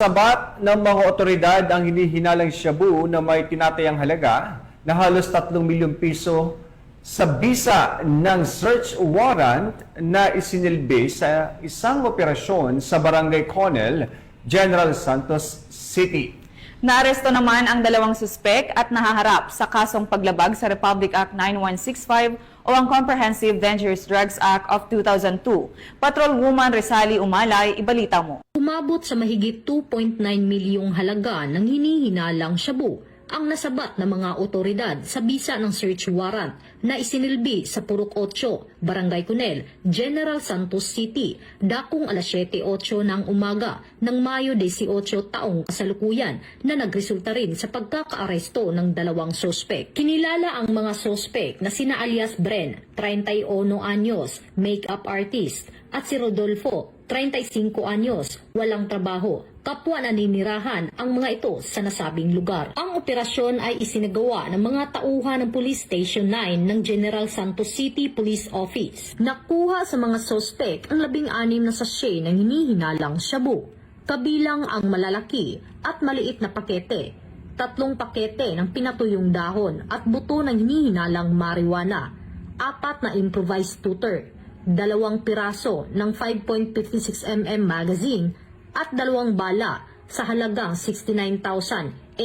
Sabat ng mga otoridad ang hinihinalang shabu na may tinatayang halaga na halos 3 milyong piso sa bisa ng search warrant na isinilbi sa isang operasyon sa Barangay Conel, General Santos City. Naaresto naman ang 2 suspek at nahaharap sa kasong paglabag sa Republic Act 9165 o ang Comprehensive Dangerous Drugs Act of 2002. Patrolwoman Resali Umalay, ibalita mo. Umabot sa mahigit 2.9 milyong halaga ng hinihinalang shabu ang nasabat ng mga otoridad sa bisa ng search warrant na isinilbi sa Purok 8, Barangay Conel, General Santos City, dakong alas 7:08 ng umaga ng Mayo 18 taong kasalukuyan na nagresulta rin sa pagkakaaresto ng 2 sospek. Kinilala ang mga sospek na sina alias Bren, 31 anyos, makeup artist, at si Rodolfo, 35 anyos, walang trabaho. Kapwa naninirahan ang mga ito sa nasabing lugar. Ang operasyon ay isinagawa ng mga tauhan ng Police Station 9 ng General Santos City Police Office. Nakuha sa mga sospek ang 16 na sachet ng hinihinalang shabu, kabilang ang malalaki at maliit na pakete, 3 pakete ng pinatuyong dahon at buto ng hinihinalang marijuana, 4 na improvised tutor, 2 piraso ng 5.56 mm magazine at 2 bala sa halagang 69,850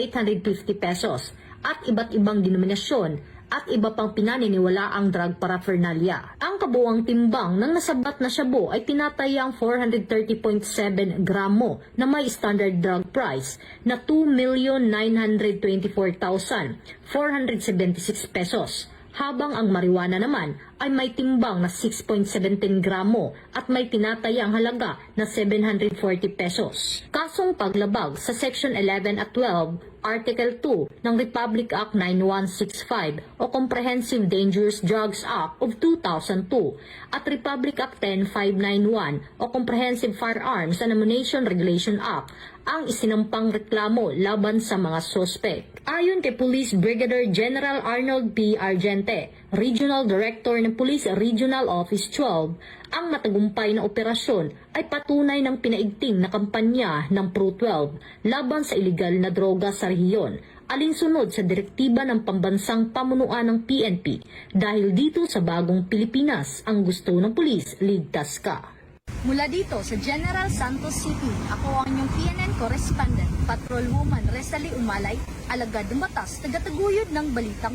pesos at iba't ibang denominasyon at iba pang pinaniniwalaang drug paraphernalia. Ang kabuuang timbang ng nasabat na shabu ay tinatayang 430.7 gramo na may standard drug price na 2,924,476 pesos. Habang ang marijuana naman ay may timbang na 6.17 gramo at may tinatayang halaga na 740 pesos. Kasong paglabag sa Section 11 at 12, Article 2 ng Republic Act 9165 o Comprehensive Dangerous Drugs Act of 2002 at Republic Act 10591 o Comprehensive Firearms and Ammunition Regulation Act ang isinampang reklamo laban sa mga sospek. Ayon kay Police Brigadier General Arnold P. Argente, Regional Director ng Police Regional Office 12, ang matagumpay na operasyon ay patunay ng pinaigting na kampanya ng PRO-12 laban sa iligal na droga sa rehiyon, alinsunod sa direktiba ng pambansang pamunuan ng PNP dahil dito sa bagong Pilipinas ang gusto ng pulis, ligtas ka. Mula dito sa General Santos City, ako ang inyong PNN correspondent, Patrolwoman Resali Umalay, alagad ng batas, tagataguyod ng balitang